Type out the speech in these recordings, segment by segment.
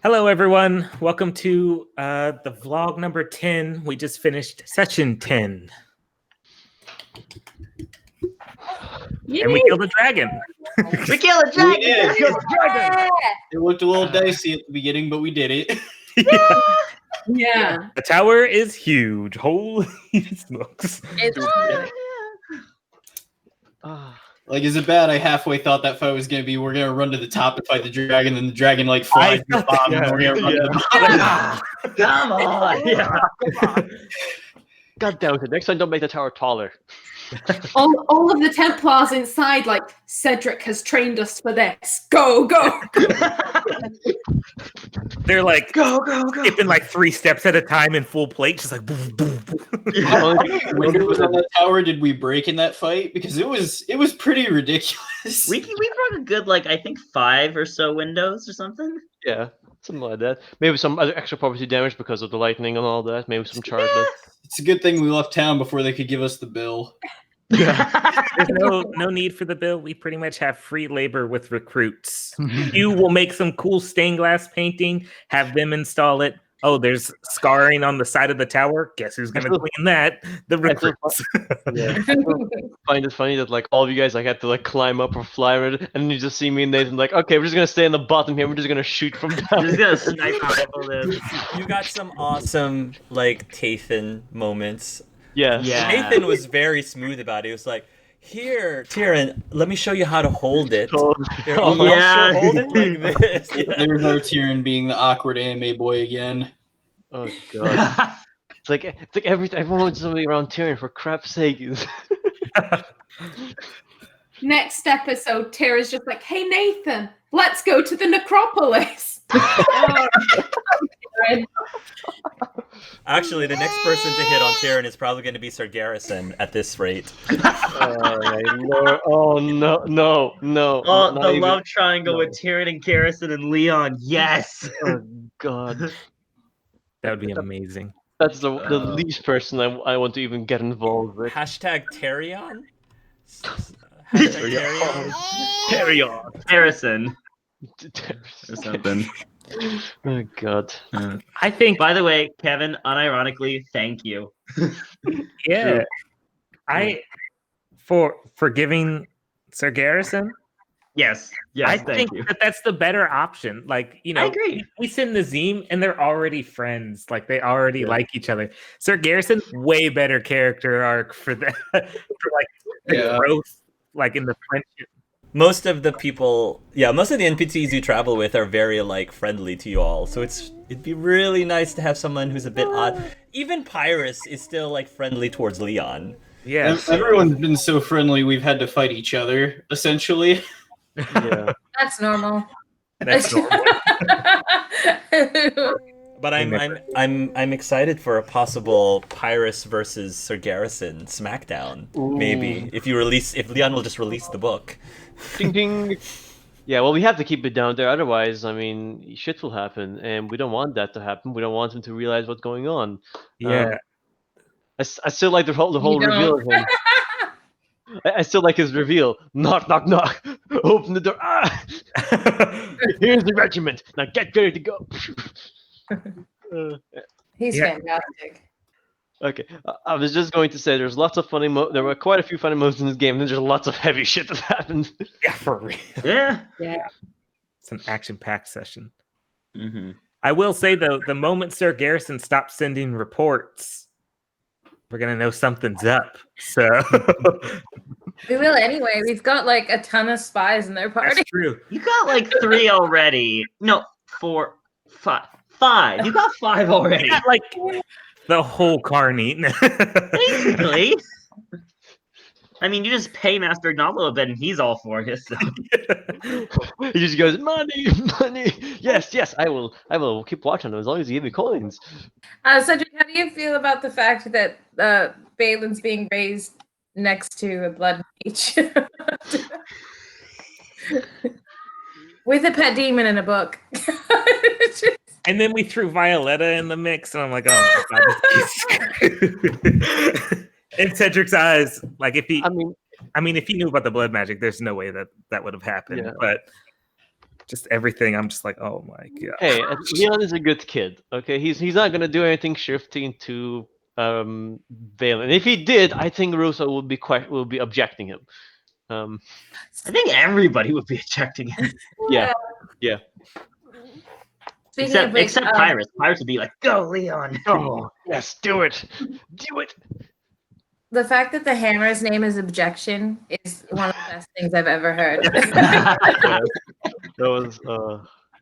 Hello, everyone. Welcome to the vlog number 10. We just finished session 10. And we killed a dragon. We killed a dragon! We did. Yeah. It looked a little dicey at the beginning, but we did it. Yeah. The tower is huge. Holy smokes. Like, is it bad? I halfway thought that fight was going to be, we're going to run to the top to fight the dragon, and the dragon, like, flies the bomb, and we're going to run to the bottom. Come on! Yeah. Come on. God damn it. Next time, don't make the tower taller. all of the Templars inside, like, Cedric has trained us for this. Go, go! They're like, Go, skipping like 3 steps at a time in full plate, just like boom, boom, boom. How many windows on that tower did we break in that fight? Because it was pretty ridiculous. We broke a good, like, I think 5 or so windows or something. Yeah, something like that. Maybe some other extra property damage because of the lightning and all that. Maybe some charges. It's a good thing we left town before they could give us the bill. There's no need for the bill. We pretty much have free labor with recruits. You will make some cool stained glass painting, have them install it. Oh, there's scarring on the side of the tower. Guess who's gonna clean that? The recruits. Yeah. I find it funny that like all of you guys like had to like climb up or fly over it, and then you just see me and Nathan like, okay, we're just gonna stay in the bottom here. We're just gonna shoot from down. Just gonna snipe rifle this. You got some awesome like Tathan moments. Yes. Yeah. Nathan was very smooth about it. He was like, "Here, Tyrion, let me show you how to hold it." Here, I'll Yeah. show- hold it like this. There's our Tyrion being the awkward anime boy again. Oh god. It's like everyone wants somebody around Tyrion for crap's sake. Next episode, Tara's just like, hey, Nathan, let's go to the necropolis. Actually, the next person to hit on Tyrion is probably going to be Sir Garrison at this rate. Oh my lord. Oh no. Oh, Not the even- love triangle no. with Tyrion and Garrison and Leon. Yes. Oh god. That would be amazing. That's the least person I want to even get involved with. Hashtag Tyrion? Hashtag Tyrion? Carry on. Harrison. Or something. Oh god. I think, By the way, Kevin, unironically, thank you. yeah, for giving Sir Garrison. Yes. Yes, I thank think you. that's the better option. Like, you know, I agree. we send Nazim and they're already friends. Like, they already like each other. Sir Garrison, way better character arc for that, for like the growth, like in the friendship. Most of the people, most of the NPCs you travel with are very like friendly to you all. So it'd be really nice to have someone who's a bit odd. Even Pyrus is still like friendly towards Leon. Yeah, Everyone's been so friendly, we've had to fight each other, essentially. Yeah. That's normal. that's normal. But I'm excited for a possible Pyrus versus Sir Garrison SmackDown. Ooh. Maybe if Leon will just release the book. Ding ding. Yeah, well, we have to keep it down there. Otherwise, I mean, shit will happen, and we don't want that to happen. We don't want him to realize what's going on. Yeah, I still like the whole You reveal don't. of him. I still like his reveal. Knock, knock, knock. Open the door. Ah! Here's the regiment. Now get ready to go. He's Yeah. fantastic. Okay, I was just going to say there's lots of funny. There were quite a few funny moments in this game, and then there's lots of heavy shit that happened. yeah, for real. Yeah. Yeah. It's an action-packed session. Mm-hmm. I will say though, the moment Sir Garrison stops sending reports, we're gonna know something's up. So We will anyway. We've got like a ton of spies in their party. that's true. You got like 3 already. No, 4, 5. 5. You got 5 already. We got like the whole carny. Basically. I mean, you just pay Master Ignalo a bit and he's all for you. So. He just goes, money, money. Yes, I will keep watching them as long as you give me coins. Cedric, how do you feel about the fact that Balin's being raised next to a blood mage? With a pet demon in a book. And then we threw Violetta in the mix, and I'm like, oh my god. In Cedric's eyes, like if he, I mean, if he knew about the blood magic, there's no way that would have happened. Yeah. But just everything. I'm just like, oh my god. Hey, Leon is a good kid. Okay, he's not gonna do anything shifty into Valen. If he did, I think Russo will be objecting him. I think everybody would be ejecting him. Yeah. Speaking of which, Except Pirates. Pirates would be like, go, Leon. Oh, yes, do it. Do it. the fact that the hammer's name is Objection is one of the best things I've ever heard. That was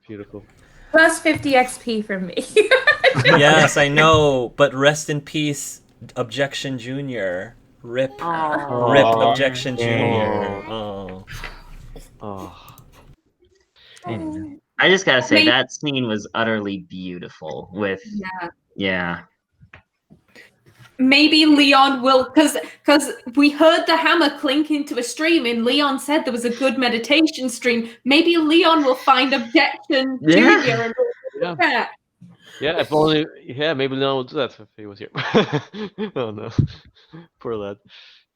beautiful. Plus 50 XP from me. Yes, I know, but rest in peace, Objection Junior. Rip. Aw. Rip Objection Junior. Oh. Oh. I just gotta say, Maybe- that scene was utterly beautiful. With yeah. Maybe Leon will, because we heard the hammer clink into a stream, and Leon said there was a good meditation stream. Maybe Leon will find Objection Yeah. Junior and Yeah. yeah. Yeah, if only. Yeah, maybe Leon would do that if he was here. Oh no, poor lad.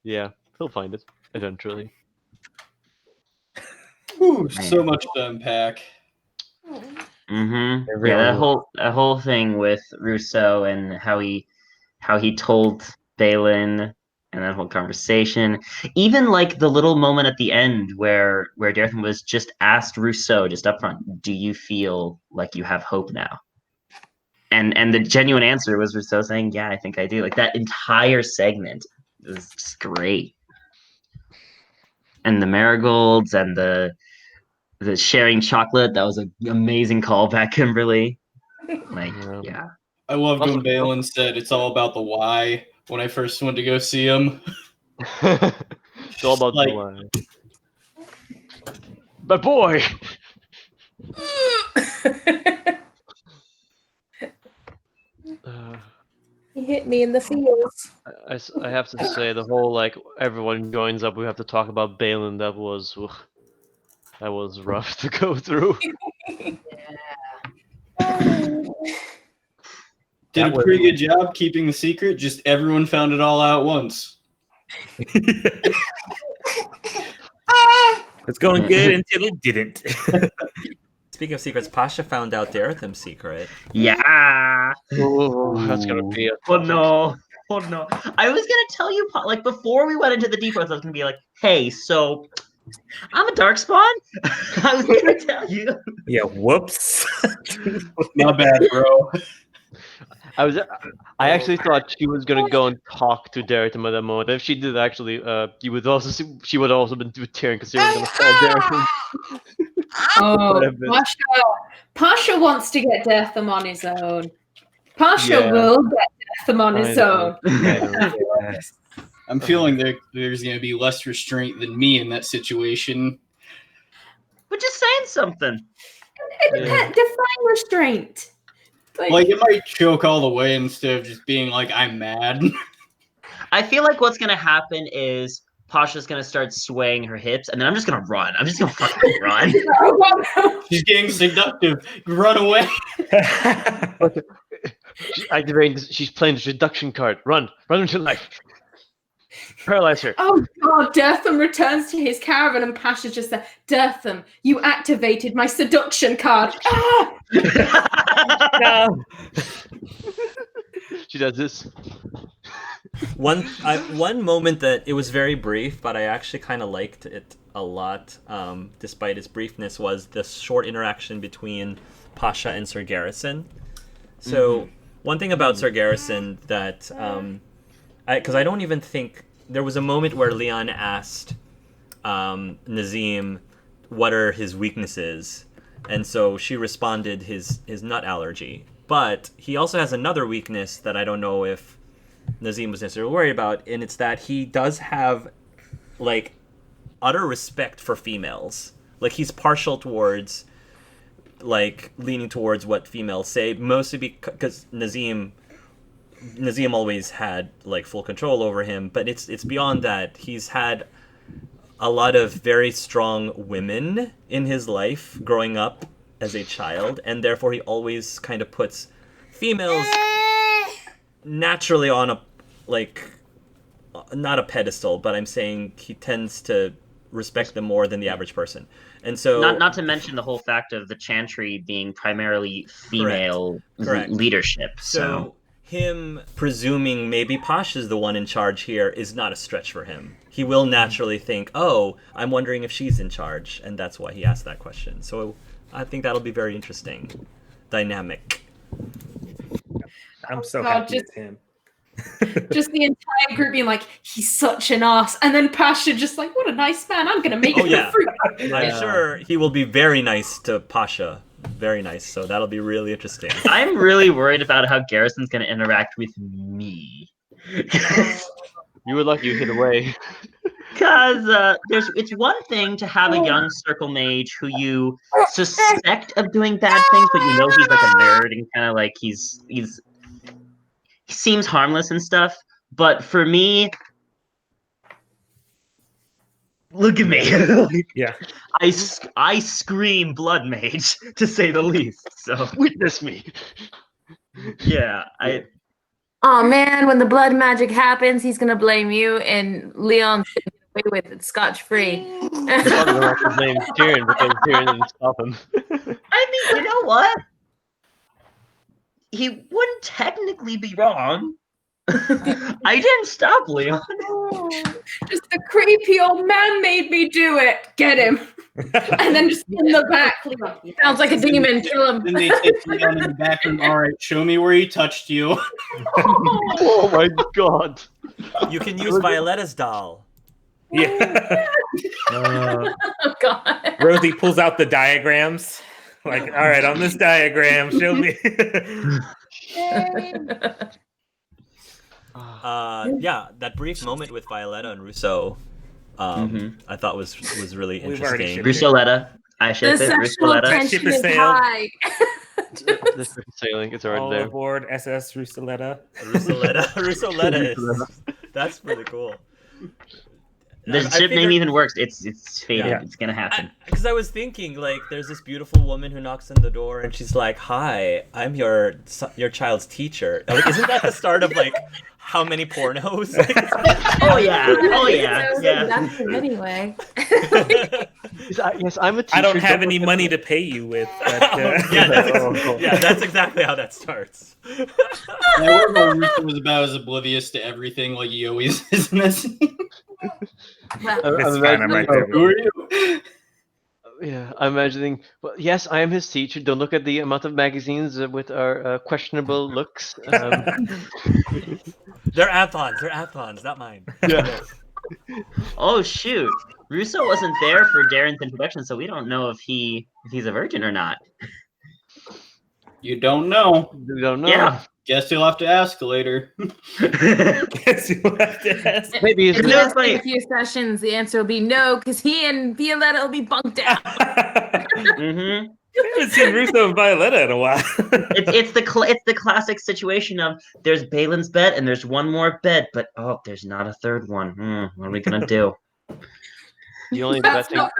Yeah, he'll find it eventually. Whew, so much to unpack. Mm-hmm. Every Yeah, hour. that whole thing with Rousseau and how he told Balin and that whole conversation. Even like the little moment at the end where Darthan was just asked Rousseau just up front, do you feel like you have hope now? And the genuine answer was Rousseau saying, yeah, I think I do. Like that entire segment was just great. And the marigolds and the sharing chocolate, that was an amazing callback, Kimberly. Like, yeah. I loved when Also- Balin said it's all about the why when I first went to go see him. It's all about Like- the line. But boy, He hit me in the feels. I have to say the whole like everyone joins up. We have to talk about Balin. That was rough to go through. Did That a was- pretty good job keeping the secret. Just everyone found it all out at once. It's going good until it didn't. Speaking of secrets, Pasha found out Dartham's secret. Yeah. Oh, that's gonna be a Oh no. Oh no. I was gonna tell you, like before we went into the deep ones, I was gonna be like, hey, so I'm a darkspawn. I was gonna tell you. Yeah, whoops. Not bad, bro. I actually thought she was gonna go and talk to Darrington at that moment. If she did, actually, she would also been tearing because she was gonna fall Darrington. Oh, Whatever. Pasha wants to get Dartham on his own. Pasha Yeah. will get Dartham on his I know. own. I know. Yes. I'm feeling there's going to be less restraint than me in that situation. But just saying something. Yeah. Define restraint. Like, it might choke all the way instead of just being like, I'm mad. I feel like what's gonna happen is Pasha's gonna start swaying her hips, and then I'm just gonna run. I'm just gonna fucking run. She's getting seductive. Run away. She's playing the seduction card. Run into life. Paralyze her. Oh god, Dartham returns to his caravan and Pasha just said, Dartham, you activated my seduction card. Ah! No. She does this. One moment that it was very brief, but I actually kind of liked it a lot, despite its briefness, was the short interaction between Pasha and Sir Garrison. So one thing about Sir Garrison that, because I don't even think there was a moment where Leon asked Nazim what are his weaknesses, and so she responded his nut allergy. But he also has another weakness that I don't know if Nazim was necessarily worried about, and it's that he does have like utter respect for females. Like he's partial towards, like leaning towards what females say, mostly because Nazim always had like full control over him, but it's beyond that. He's had a lot of very strong women in his life growing up as a child, and therefore he always kind of puts females naturally on a, like, not a pedestal, but I'm saying he tends to respect them more than the average person. And so not to mention the whole fact of the Chantry being primarily female Correct. leadership. So him presuming maybe Pasha's the one in charge here is not a stretch for him. He will naturally think, oh, I'm wondering if she's in charge, and that's why he asked that question. So I think that'll be very interesting. Dynamic. I'm so God, happy it's him. Just the entire group being like, he's such an ass. And then Pasha just like, what a nice man. I'm going to make him a fruit. I'm sure he will be very nice to Pasha. Very nice. So that'll be really interesting. I'm really worried about how Garrison's going to interact with me. You were lucky you hit away. Because it's one thing to have a young circle mage who you suspect of doing bad things, but you know he's like a nerd and kind of like he seems harmless and stuff. But for me, look at me. Yeah. I scream blood mage, to say the least. So Witness me. yeah, Oh man, when the blood magic happens, he's gonna blame you, and Leon's gonna get away with it scotch free. Probably not his name Tyrion because Tyrion didn't stop him. I mean, you know what? He wouldn't technically be wrong. I didn't stop Leon. Just the creepy old man made me do it. Get him. And then just in the back, Leon. Sounds like a demon. Kill him. Then they take Leon in the back and all right, show me where he touched you. Oh my god. You can use Violetta's doll. Yeah. Oh god. Rosie pulls out the diagrams. Like, all right, on this diagram, show me. Yeah, that brief moment with Violetta and Russo, I thought was really We've already interesting. shipped Rusoletta. I ship The it. sexual Rusoletta. tension Ship is is sailed. high. This is sailing. It's already All there. aboard SS Rusoletta. Rusoletta. That's really cool. The I ship name figured- even works. It's fated. Yeah. It's gonna happen. Because I was thinking, like, there's this beautiful woman who knocks on the door, and she's like, "Hi, I'm your child's teacher." Like, isn't that the start of like how many pornos? Oh yeah. Oh yeah. Yeah. That's it anyway. Yes, I'm a teacher. I don't have Don't any look money at to pay you with. But, that's exactly how that starts. Yeah, Russo was about as oblivious to everything like he always is in this. Well, It's fine, I'm right there. Who are you? Yeah, I'm imagining. Well, yes, I am his teacher. Don't look at the amount of magazines with our questionable looks. They're Athons, not mine. Yeah. Oh shoot. Russo wasn't there for Darren's introduction, so we don't know if he's a virgin or not. You don't know. We don't know. Yeah. Guess you'll have to ask later. Guess you have to ask. Maybe he's if You you know, ask it's funny. in a few sessions, the answer will be no, because he and Violetta will be bunked out. Mm-hmm. I haven't seen Russo and Violetta in a while. It's the classic situation of there's Balin's bed and there's one more bed, but oh, there's not a third one. What are we gonna do? the only That's, bad thing. not,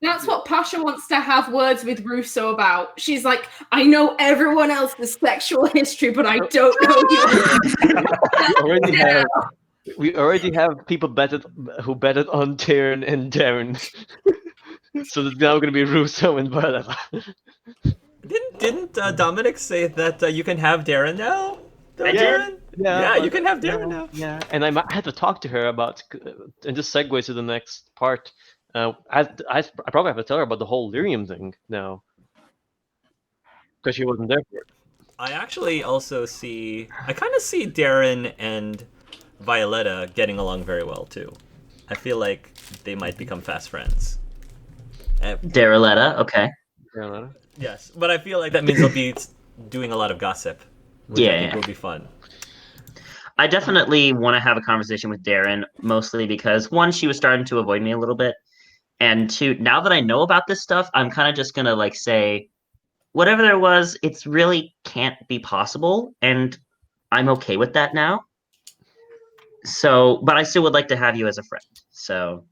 that's what Pasha wants to have words with Russo about. She's like, I know everyone else's sexual history, but I don't know yours. We already have people who betted on Tyrion and Darren. So there's now going to be Russo and Violetta. Didn't Dominic say that you can have Darren now? I did. Darren? Yeah, you but- can have Darren now. Yeah, and I had to talk to her about, and just segue to the next part. I probably have to tell her about the whole lyrium thing now, because she wasn't there for it. I actually also I kind of see Darren and Violetta getting along very well too. I feel like they might become fast friends. Darrelletta, okay. Violetta? Yes, but I feel like that means they'll be doing a lot of gossip, which I think will be fun. I definitely want to have a conversation with Darren, mostly because one, she was starting to avoid me a little bit, and two, now that I know about this stuff, I'm kind of just gonna like say, whatever there was, it's really can't be possible, and I'm okay with that now. So, but I still would like to have you as a friend. So,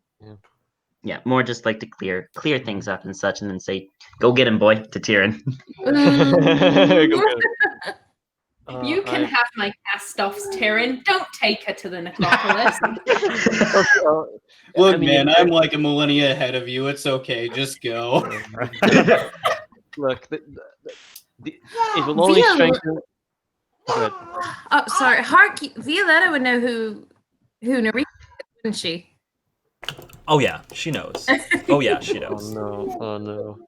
yeah, more just like to clear things up and such, and then say, "Go get him, boy," to Tyrion. Go get it. You can have my cast-offs, Tyrion. Don't take her to the necropolis. Look, man, I'm like a millennia ahead of you. It's okay. Just go. Look, it will only strengthen. Oh, sorry. Violetta would know who Narita is, wouldn't she? Oh yeah, she knows. Oh yeah, she knows. Oh no.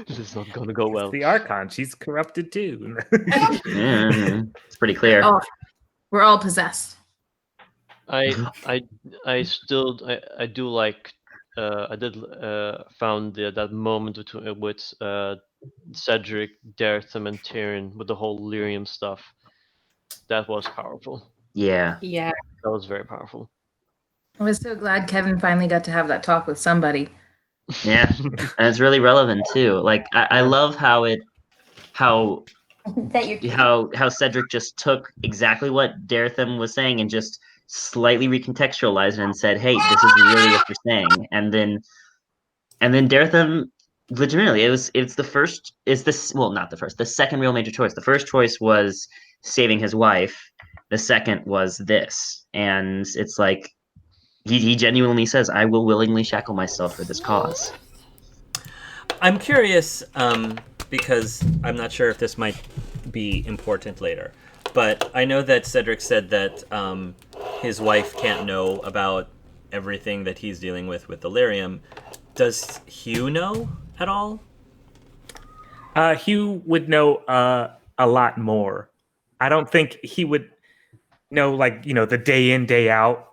This is not gonna go well. The Archon, she's corrupted too. It's pretty clear. Oh, we're all possessed. I do like. I did found that moment with Cedric, Daretham, and Tyrion with the whole lyrium stuff. That was powerful. Yeah. Yeah. That was very powerful. I was so glad Kevin finally got to have that talk with somebody. Yeah, and it's really relevant too. Like I love how Cedric just took exactly what Daretham was saying and just slightly recontextualized it and said, "Hey, this is really what you're saying." And then Daretham, legitimately, the second real major choice. The first choice was saving his wife. The second was this, and it's like. He genuinely says, "I will willingly shackle myself for this cause." I'm curious, because I'm not sure if this might be important later, but I know that Cedric said that his wife can't know about everything that he's dealing with Delirium. Does Hugh know at all? Hugh would know a lot more. I don't think he would know, like, the day in, day out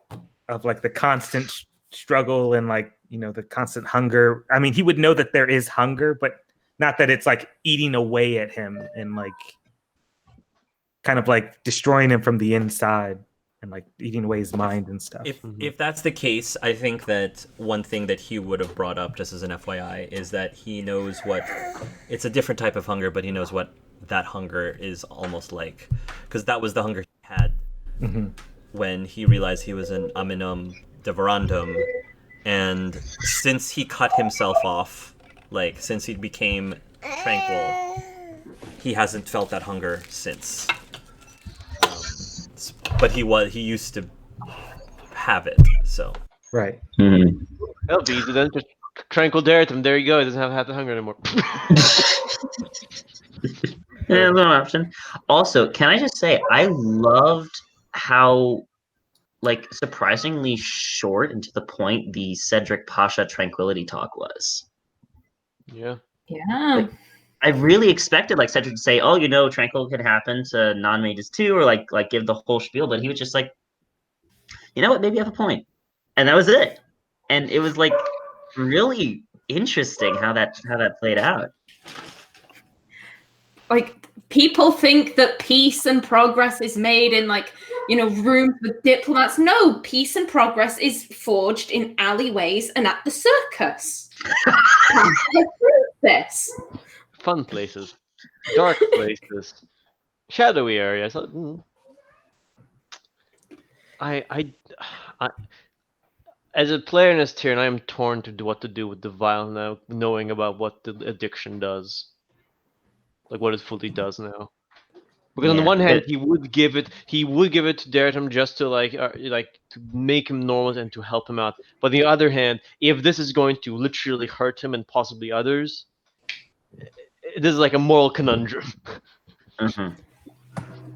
of like the constant struggle and like, the constant hunger. I mean, he would know that there is hunger, but not that it's like eating away at him and like kind of like destroying him from the inside and like eating away his mind and stuff. If that's the case, I think that one thing that Hugh would have brought up, just as an FYI, is that he knows it's a different type of hunger, but he knows what that hunger is almost like, because that was the hunger he had. Mm-hmm. When he realized he was an Aminum Devorandum, and since he cut himself off, like since he became tranquil, he hasn't felt that hunger since. But he used to have it, so. Right. Mm-hmm. That'll be easy then. Just tranquil Daretham. There you go. He doesn't have the hunger anymore. Yeah, no option. Also, can I just say, I loved how, like, surprisingly short and to the point the Cedric Pasha tranquility talk was. Yeah. Yeah. Like, I really expected like Cedric to say, "Oh, tranquil could happen to non-mages too," or like give the whole spiel, but he was just like, "You know what? Maybe you have a point," and that was it. And it was like really interesting how that played out. Like, people think that peace and progress is made in like, rooms with diplomats. No, peace and progress is forged in alleyways and at the circus. This. Fun places, dark places, shadowy areas. I as a player in this tier, and I am torn to what to do with the vial now, knowing about what the addiction does, like what it fully does now. Because on the one hand, he would give it to Daretham just to like to make him normal and to help him out. But on the other hand, if this is going to literally hurt him and possibly others, this is like a moral conundrum. Mm-hmm.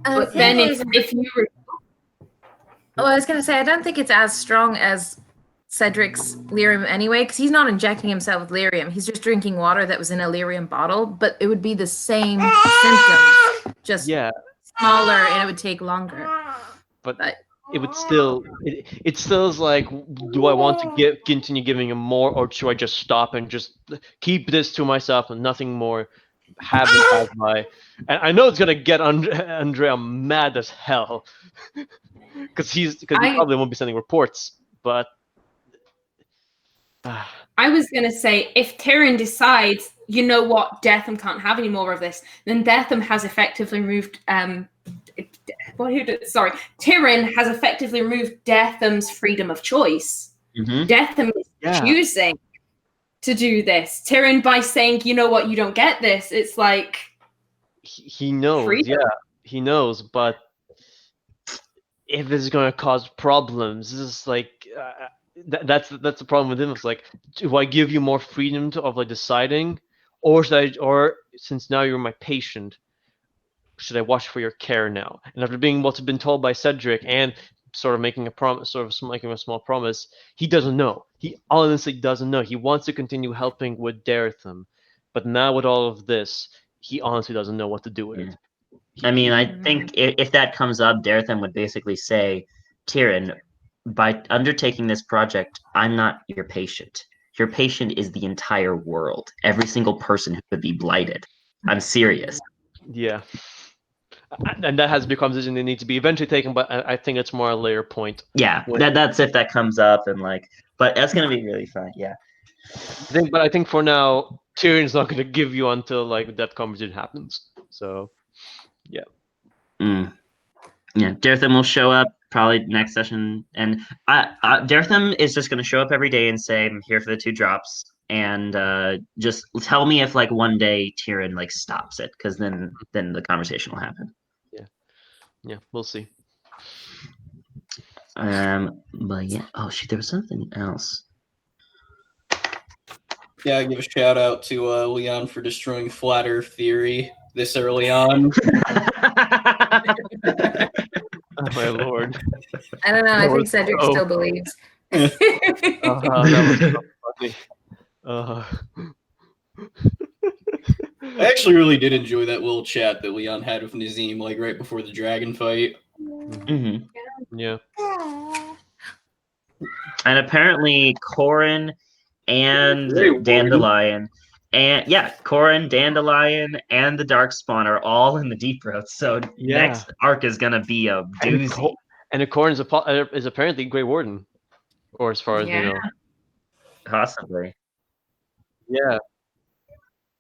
But then if you were... Oh, I was going to say, I don't think it's as strong as Cedric's lyrium anyway, because he's not injecting himself with lyrium. He's just drinking water that was in a lyrium bottle, but it would be the same symptoms, just smaller, and it would take longer. But it would still, it still is like, do I want to continue giving him more, or should I just stop and just keep this to myself and nothing more? Have it as my, and I know it's gonna get Andrea mad as hell, because he probably won't be sending reports, but. I was going to say, if Tyrion decides, you know what, Daretham can't have any more of this, then Daretham has effectively removed... Tyrion has effectively removed Dartham's freedom of choice. Mm-hmm. Daretham is choosing to do this. Tyrion, by saying, you know what, you don't get this, it's like... he knows. Freedom. Yeah, he knows. But if it's gonna cause problems, this is like that's the problem with him. It's like, do I give you more freedom of like deciding, or should I? Or since now you're my patient, should I watch for your care now? And after being what's been told by Cedric and sort of making a promise, sort of making a small promise, he doesn't know. He honestly doesn't know. He wants to continue helping with Daretham, but now with all of this, he honestly doesn't know what to do with it. I mean, I think if that comes up, Daretham would basically say, Tyrion, by undertaking this project, I'm not your patient. Your patient is the entire world. Every single person who could be blighted. I'm serious. Yeah. And that has become a decision they need to be eventually taken, but I think it's more a layer point. Yeah, that's if that comes up and like, but that's gonna be really fun. Yeah. I think for now, Tyrion's not gonna give you until like that conversation happens. So, yeah. Yeah, Daretham will show up probably next session, and Daretham is just gonna show up every day and say, "I'm here for the 2 drops." And just tell me if like one day Tyrion like stops it, because then the conversation will happen. Yeah, we'll see. But yeah. Oh shoot, there was something else. Yeah, I give a shout out to Leon for destroying flat Earth theory this early on. Oh my lord. I don't know. I think Cedric still believes. That was so funny. I actually really did enjoy that little chat that Leon had with Nazim, like right before the dragon fight. Mm-hmm. Yeah. And apparently Corrin and Dandelion, Corrin, Dandelion, and the Darkspawn are all in the Deep Road. So next arc is gonna be a doozy. And Corrin is apparently Grey Warden, or as far as we know. Possibly. Yeah.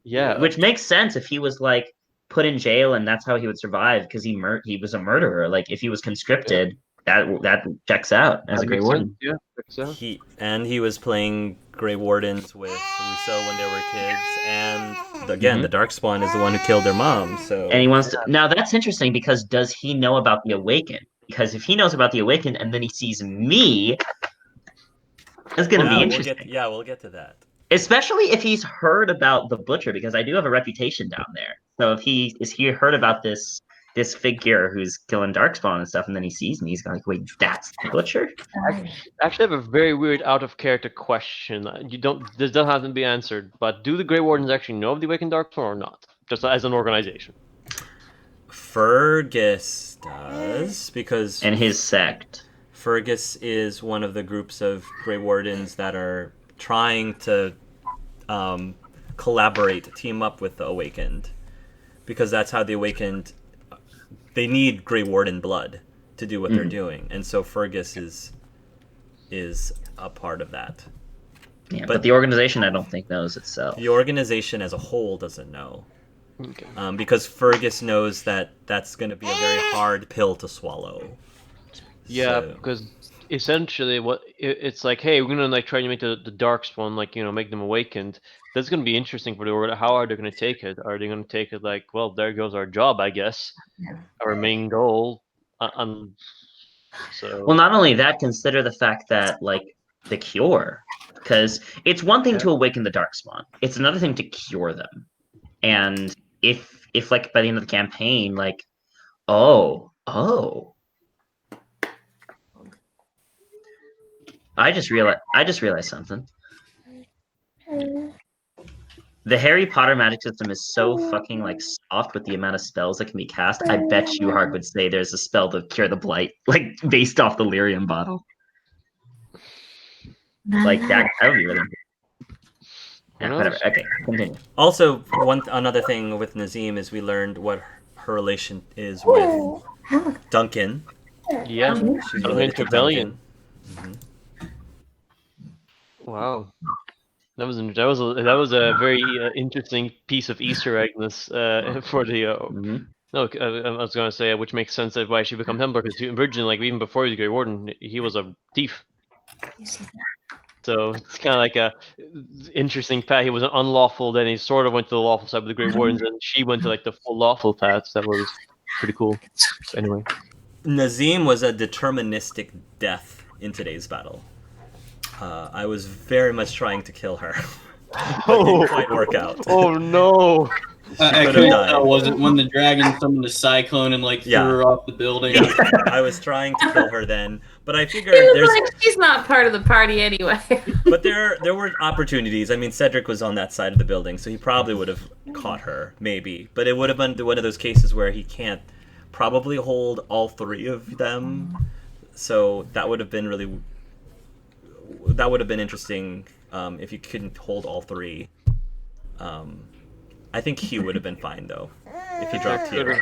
Yeah. Which makes sense if he was like put in jail and that's how he would survive, because he was a murderer. Like if he was conscripted, that checks out as a Grey Warden. Yeah, checks out. He was playing Grey Wardens with Rousseau when they were kids, and again, the Darkspawn is the one who killed their mom. So and he wants to. Now that's interesting, because does he know about the Awakened? Because if he knows about the Awakened and then he sees me, that's gonna be interesting. We'll get to that. Especially if he's heard about the Butcher, because I do have a reputation down there. So if he heard about this figure who's killing Darkspawn and stuff, and then he sees me, he's like, "Wait, that's the Butcher?" I actually have a very weird out of character question. This doesn't have to be answered, but do the Grey Wardens actually know of the Awakened Darkspawn or not? Just as an organization. Fergus does, because and his sect. Fergus is one of the groups of Grey Wardens that are trying to team up with the Awakened, because that's how the Awakened, they need Grey Warden blood to do what they're doing, and so Fergus is a part of that. Yeah, but the organization, I don't think, knows itself. The organization as a whole doesn't know, okay. Because Fergus knows that that's going to be a very hard pill to swallow. Yeah, because essentially it's like, hey, we're gonna like try to make the Darkspawn, like, you know, make them awakened. That's gonna be interesting for the order. How are they gonna take it? Are they gonna take it like, well, there goes our job, I guess, our main goal? So well, not only that, consider the fact that like the cure, because it's one thing to awaken the Darkspawn, it's another thing to cure them. And if like by the end of the campaign, like, oh. I just realized something. The Harry Potter magic system is so fucking like soft with the amount of spells that can be cast. I bet you Hark would say there's a spell to cure the blight, like based off the lyrium bottle. Like that would be really good. Yeah, whatever. Okay, continue. Also, another thing with Nazim is we learned what her relation is with Duncan. Yeah, she's related to Duncan. Wow, that was a very interesting piece of Easter eggness for the. No, I was gonna say, which makes sense of why she became Templar, because originally, like even before he was Grey Warden, he was a thief. So So it's kind of like a interesting path. He was an unlawful, then he sort of went to the lawful side with the Grey Wardens, and she went to like the full lawful path. So that was pretty cool. Anyway, Nazim was a deterministic death in today's battle. I was very much trying to kill her. But it didn't quite work out. Oh no! I could have couldn't died. tell, wasn't when the dragon summoned a cyclone and like threw her off the building. I was trying to kill her then, but I figured He was there's. like, she's not part of the party anyway. But there were opportunities. I mean, Cedric was on that side of the building, so he probably would have caught her, maybe. But it would have been one of those cases where he can't probably hold all three of them. So that would have been interesting if you couldn't hold all three. I think Hugh would have been fine though, if he dropped Hugh.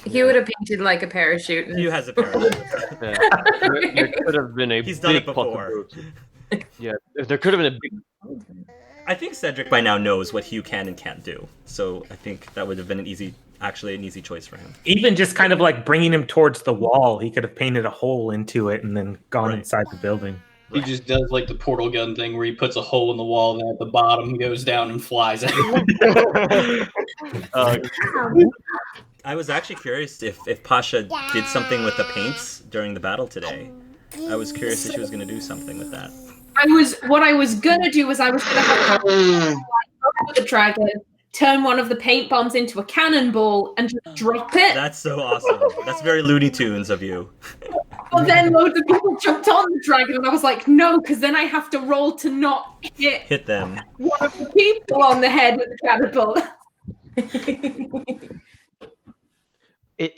He would have painted like a parachute. Hugh has a parachute. Yeah. There could have been a He's done it big before. possibility. Yeah, there could have been a big. I think Cedric by now knows what Hugh can and can't do, so I think that would have been an easy choice for him. Even just kind of like bringing him towards the wall, he could have painted a hole into it and then gone inside the building. He just does like the portal gun thing where he puts a hole in the wall and at the bottom he goes down and flies out. I was actually curious if Pasha did something with the paints during the battle today. I was curious if she was going to do something with that. What I was gonna do was I was gonna have the dragon turn one of the paint bombs into a cannonball and just drop it. That's so awesome. That's very Looney Tunes of you. But then loads of people jumped on the dragon, and I was like, no, because then I have to roll to not hit them. One of the people on the head with the cannonball.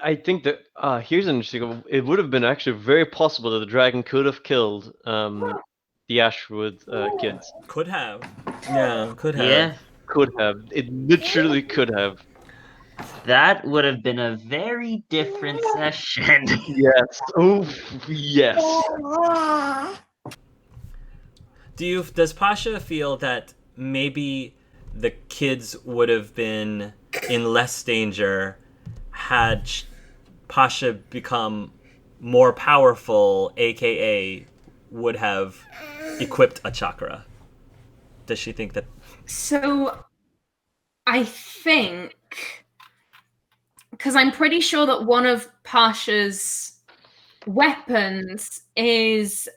I think that here's an interesting. It would have been actually very possible that the dragon could have killed the Ashwood kids. Could have. Yeah, could have. Yeah, could have. It literally could have. That would have been a very different session. Yes. Oh, yes. Does Pasha feel that maybe the kids would have been in less danger had Pasha become more powerful, aka would have equipped a chakra? Does she think that? So, I think, because I'm pretty sure that one of Pasha's weapons is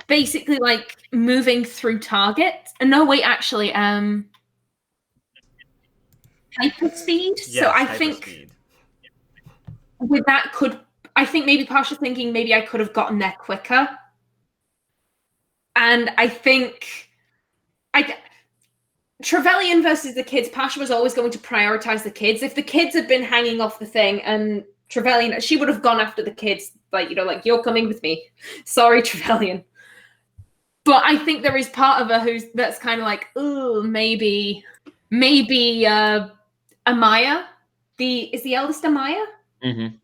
basically like moving through targets. No, wait, actually, hyperspeed. Yes, so I hyperspeed. think with that I think maybe Pasha's thinking maybe I could have gotten there quicker. And I think Trevelyan versus the kids, Pasha was always going to prioritize the kids. If the kids had been hanging off the thing and Trevelyan, she would have gone after the kids, like, you're coming with me. Sorry, Trevelyan. But I think there is part of her that's kind of like, oh, maybe Amaya, is the eldest Amaya? Mm-hmm.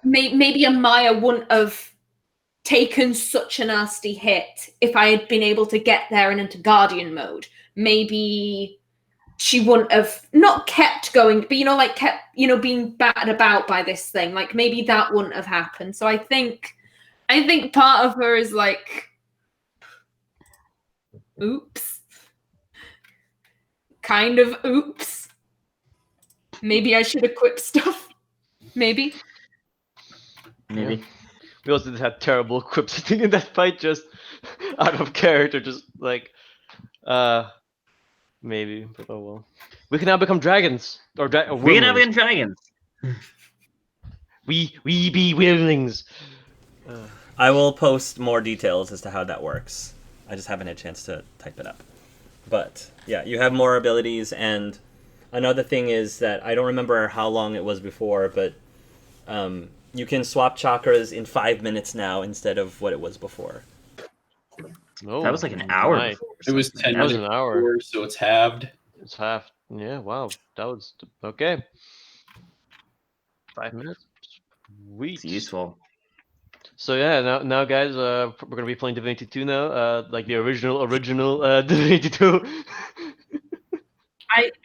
Maybe Amaya wouldn't have taken such a nasty hit if I had been able to get there and into Guardian mode. Maybe she wouldn't have not kept going, but kept being battered about by this thing. Like maybe that wouldn't have happened. So I think part of her is like, oops. Kind of oops. Maybe I should equip stuff. Maybe. Maybe. Yeah. We also did have terrible equips, I think, in that fight, just out of character, just like, maybe, but oh well. We can now become dragons, or we can now become dragons. We be wyrmlings. I will post more details as to how that works. I just haven't had a chance to type it up. But yeah, you have more abilities, and another thing is that I don't remember how long it was before, but you can swap chakras in 5 minutes now instead of what it was before. No, that was like an hour. Nice. It was 10 That was minutes an hour. before, so it's halved. It's half. Yeah, wow. That was okay. 5 minutes. Sweet. It's useful. So yeah, now guys, we're gonna be playing Divinity 2 now, like the original Divinity 2.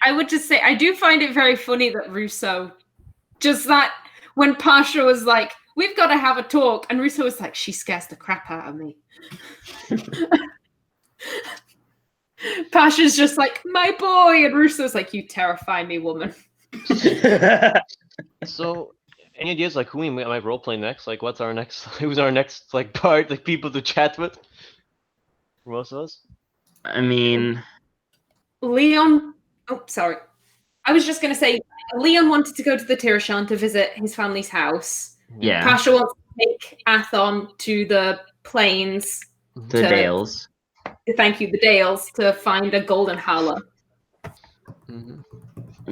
I would just say I do find it very funny that Russo just that when Pasha was like, we've got to have a talk. And Russo was like, she scares the crap out of me. Pasha's just like, my boy. And Russo's like, you terrify me, woman. So, any ideas like who we might roleplay next? Like, what's our next? Who's our next like part? Like people to chat with? For most of us. I mean, Leon. Oh, sorry. I was just going to say, Leon wanted to go to the Tirashan to visit his family's house. yeah, Pasha wants to take Athon to the plains. the Dales. Thank you, the Dales, to find a golden hala.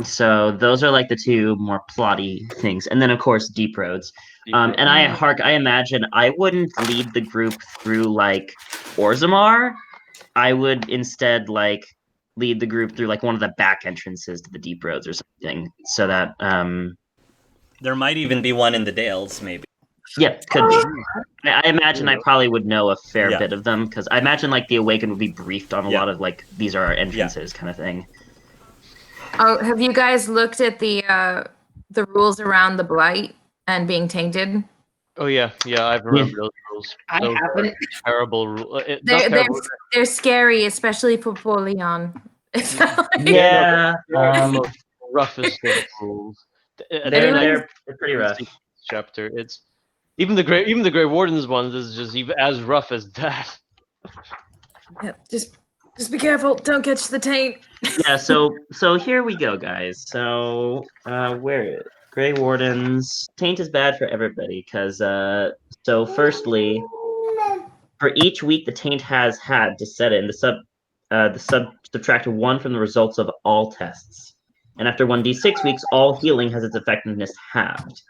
So those are like the two more plotty things, and then of course Deep Roads. And I imagine I wouldn't lead the group through like Orzammar. I would instead like lead the group through like one of the back entrances to the Deep Roads or something, so that There might even be one in the Dales, maybe. yeah, could be. I imagine I probably would know a fair Yeah. bit of them because I imagine like the Awakened would be briefed on a Yeah. lot of like these are our entrances kind of thing. Oh, have you guys looked at the rules around the blight and being tainted? Oh yeah, I remember those rules. I Those are haven't. terrible rules. They're scary, especially for poor Leon. Yeah, Roughest of rules. they're pretty rough. Chapter. It's even the Grey Wardens ones is just even as rough as that. Yeah, just be careful. Don't catch the taint. Yeah, so here we go, guys. So where Grey Wardens taint is bad for everybody because so firstly, for each week the taint has had to set it, and the subtract 1 from the results of all tests, and after 1d6 weeks, all healing has its effectiveness halved.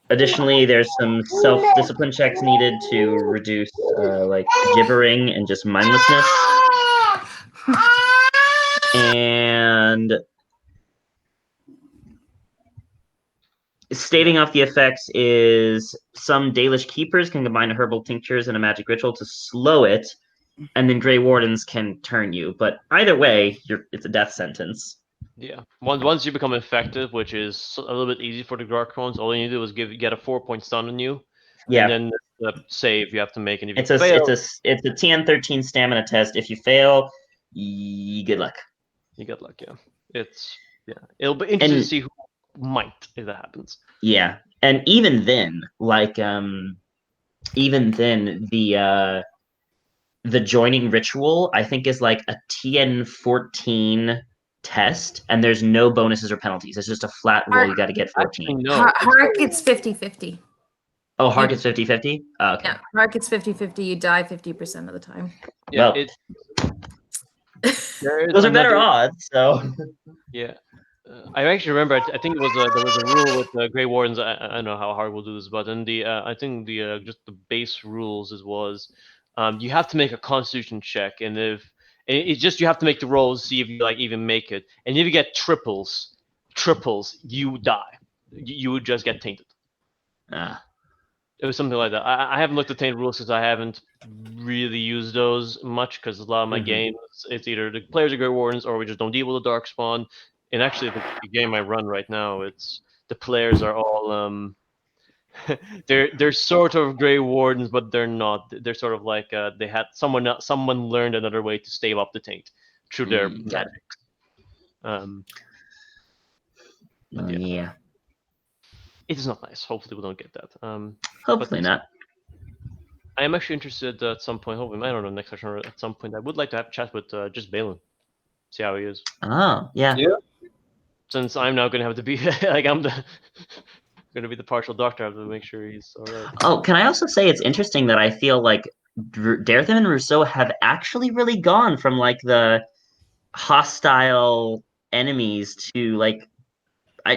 Additionally, there's some self-discipline checks needed to reduce like gibbering and just mindlessness. And stating off the effects is some Dalish keepers can combine herbal tinctures and a magic ritual to slow it, and then Grey Wardens can turn you. But either way, it's a death sentence. Yeah. Once you become effective, which is a little bit easy for the Dark Ones, all you need to do is get a 4-point stun on you. Yeah. And then the save you have to make, and if It's you a fail, it's a TN13 stamina test. If you fail, good luck. you get luck. Yeah. It'll be interesting to see who might if that happens. Yeah, and even then, like the joining ritual, I think, is like a TN14 test, and there's no bonuses or penalties. It's just a flat roll. You got to get 14. Actually, no. Hark, it's 50-50. Oh, Hark is 50-50? Oh, okay. Yeah, Hark, it's 50-50. You die 50% of the time. Yeah, Well, those are better odds, so. Yeah. I actually remember. I think it was there was a rule with the Grey Wardens. I don't know how hard we'll do this, but in the I think the just the base rules was you have to make a Constitution check, and if it's just you have to make the rolls, see if you like even make it, and if you get triples, you die. You would just get tainted. It was something like that. I haven't looked at tainted rules because I haven't really used those much because a lot of my games it's either the players are Grey Wardens or we just don't deal with the Darkspawn. And actually, the game I run right now, it's the players are all they're sort of Grey Wardens, but they're not. They're sort of like they had someone learned another way to stave up the taint through their magic. Yeah. It is not nice. Hopefully, we don't get that. Hopefully not. I am actually interested at some point. Hopefully, I don't know next session or at some point. I would like to have a chat with just Balin, see how he is. Oh, yeah. Since I'm now gonna have to be like I'm gonna be the partial doctor, I have to make sure he's all right. Oh, can I also say it's interesting that I feel like Daretham and Rousseau have actually really gone from like the hostile enemies to like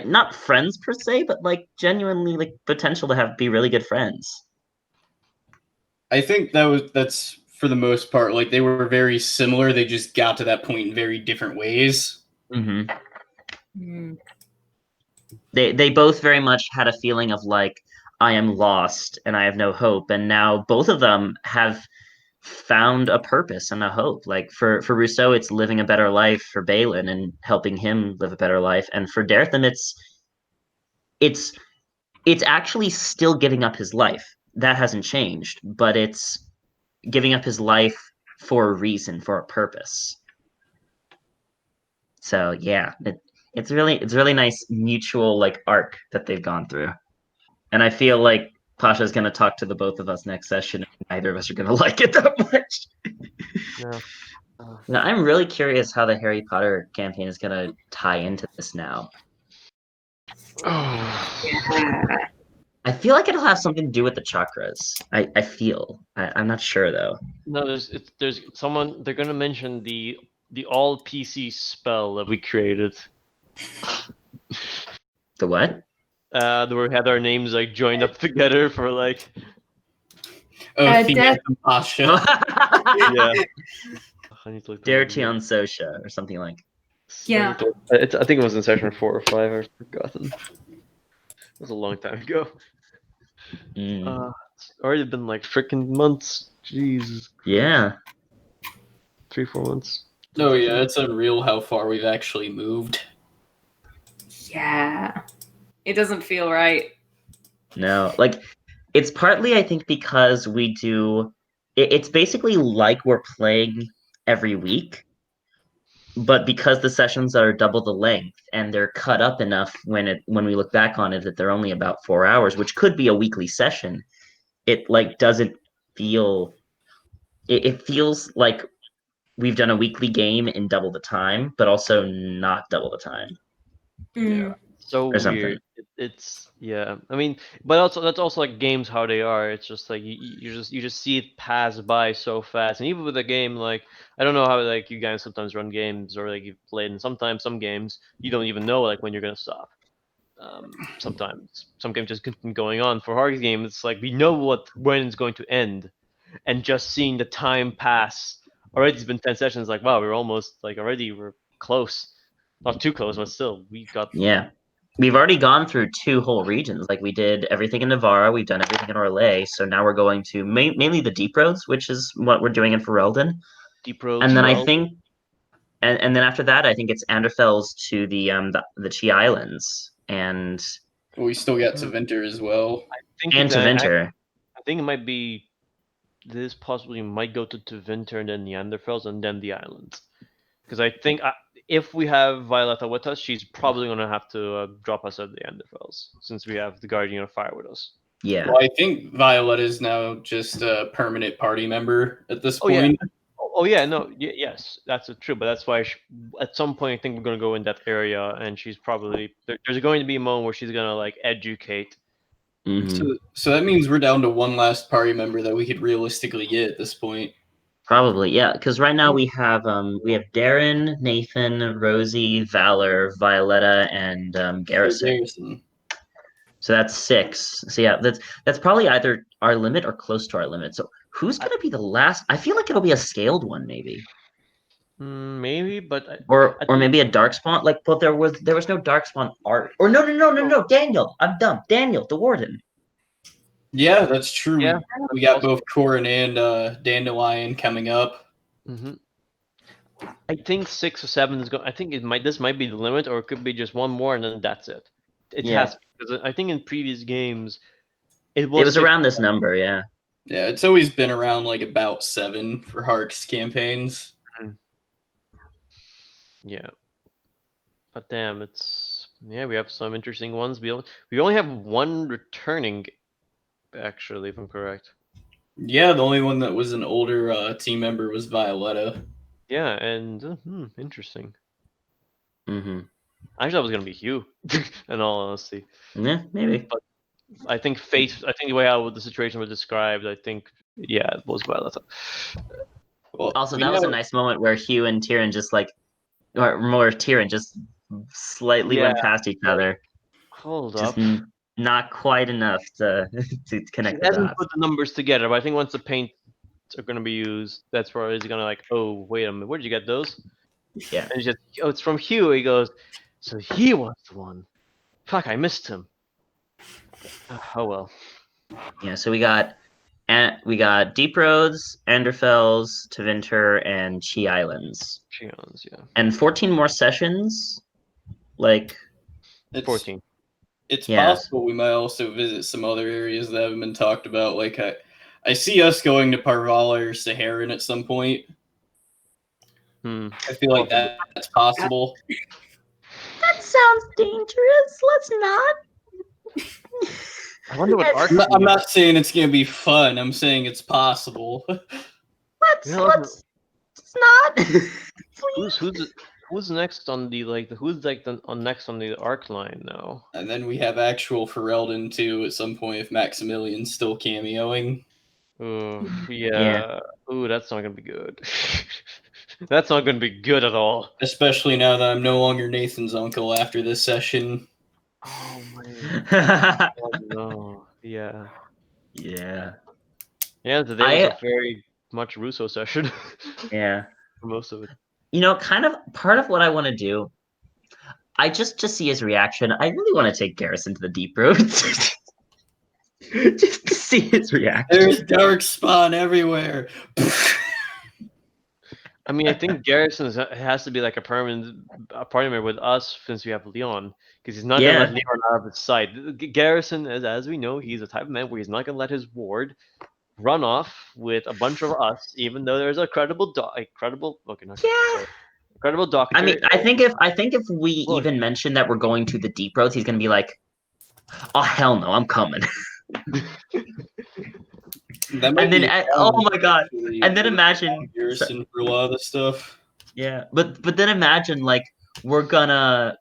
not friends per se, but like genuinely like potential to be really good friends. I think that's for the most part, like they were very similar. They just got to that point in very different ways. Mm-hmm. They both very much had a feeling of like, I am lost and I have no hope. And now both of them have found a purpose and a hope. Like for Rousseau, it's living a better life, for Balin and helping him live a better life. And for Daretham, it's it's actually still giving up his life. That hasn't changed, but it's giving up his life for a reason, for a purpose. So yeah, it's really nice mutual like arc that they've gone through, and I feel like Pasha's gonna talk to the both of us next session, and neither of us are gonna like it that much. No. Now, I'm really curious how the Harry Potter campaign is gonna tie into this now. Yeah. I feel like it'll have something to do with the chakras. I feel. I'm not sure though. No, there's someone they're gonna mention the all PC spell that we created. The what? That we had our names like joined up together for like Thea and Pasha. yeah. I need to look Dare that up again. Tian Sosha or something like. Yeah. I think it was in session 4 or 5. I've forgotten. It was a long time ago. It's already been like freaking months. Jeez, Yeah. 3-4 months. Oh yeah, it's unreal how far we've actually moved. Yeah. It doesn't feel right. No, like it's partly I think because we do. It's basically like we're playing every week, but because the sessions are double the length and they're cut up enough when we look back on it that they're only about 4 hours, which could be a weekly session, it like doesn't feel. It feels like we've done a weekly game in double the time, but also not double the time. Yeah. So Or something. weird. It's yeah. I mean, but also that's also like games how they are. It's just like you just see it pass by so fast. And even with a game like I don't know how like you guys sometimes run games or like you've played, and sometimes some games you don't even know like when you're gonna stop. Sometimes some games just continue going on. For hard games, it's like we know when it's going to end, and just seeing the time pass. Already it's been 10 sessions. Like wow, we're almost like already we're close. Not too close, but still we got. Yeah. We've already gone through 2 whole regions. Like we did everything in Navarra, we've done everything in Orlais. So now we're going to mainly the deep roads, which is what we're doing in Ferelden. Deep roads. And then I think, and then after that, I think it's Anderfels to the Chi Islands and We still got to Winter as well. I think and to Winter. I think it might be this possibly might go to Winter and then Neanderthals and then the islands. Because I think if we have Violetta with us, she's probably going to have to drop us at the Neanderthals since we have the Guardian of Fire with us. Yeah. Well, I think Violetta is now just a permanent party member at this point. Yeah. Oh yeah, no, yes, that's true. But that's why at some point I think we're going to go in that area, and she's probably there's going to be a moment where she's going to like educate. Mm-hmm. So that means we're down to one last party member that we could realistically get at this point. Probably, yeah. Because right now we have Darren, Nathan, Rosie, Valor, Violetta, and Garrison. So that's 6. So yeah, that's probably either our limit or close to our limit. So who's gonna be the last? I feel like it'll be a scaled one, maybe. Maybe, but or maybe a darkspawn. Like, but there was no darkspawn art. Or no. Daniel, I'm dumb. Daniel, the warden. Yeah, that's true. Yeah, we got both Corin and Dandelion coming up. Mm-hmm. I think 6 or 7 is going. I think this might be the limit, or it could be just one more, and then that's it. It has because I think in previous games, it was around this number. Yeah. Yeah, it's always been around like about 7 for Hark's campaigns. Yeah, but damn, we have some interesting ones. We only have one returning, actually, if I'm correct. Yeah, the only one that was an older team member was Violetta. Yeah, and interesting. Mm-hmm. I thought it was gonna be Hugh, in all honesty. Yeah, maybe. But I think the way how the situation was described, I think it was Violetta. Well, also, that was a nice moment where Hugh and Tyrion just like, or more Tyrion just slightly went past each other. Hold just up. Not quite enough to connect the dots. Put the numbers together, but I think once the paints are going to be used, that's where he's going to like, oh, wait a minute, where did you get those? Yeah. And he's just, it's from Hugh. He goes, so he was the one. Fuck, I missed him. Oh, well. Yeah, so we got Deep Roads, Anderfels, Tevinter, and Chi Islands. Chi Islands, yeah. And 14 more sessions? Like... It's 14. it's Yes. possible we might also visit some other areas that haven't been talked about. Like I see us going to Parvala or Saharan at some point. Hmm. I feel like that's possible. That sounds dangerous. Let's not. I wonder what arc. I'm not saying it's gonna be fun. I'm saying it's possible. Let's You know, not. Who's next on the next on the arc line now? And then we have actual Ferelden too at some point if Maximilian's still cameoing. Oh Yeah. Ooh, that's not gonna be good. That's not gonna be good at all. Especially now that I'm no longer Nathan's uncle after this session. Oh my god, no. Yeah. Yeah. Yeah, today was a very much Russo session. Yeah. For most of it. You know, kind of part of what I want to do, I just to see his reaction. I really want to take Garrison to the deep roads. Just to see his reaction. There's dark spawn everywhere. I mean, I think Garrison has to be like a permanent partner with us since we have Leon, because he's not gonna let Leon out of his sight. Garrison, as we know, he's a type of man where he's not gonna let his ward run off with a bunch of us, even though there's a credible credible doctor. I mean, I think if we even mention that we're going to the deep roads, he's gonna be like, "Oh hell no, I'm coming." And then, oh my god! And then imagine Garrison for a lot of this stuff. Yeah, but then imagine like he's gonna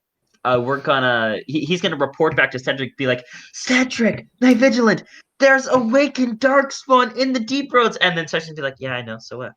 report back to Cedric, be like, "Cedric, Night Vigilant, there's awakened darkspawn in the deep roads," and then Cedric be like, "Yeah, I know. So what?"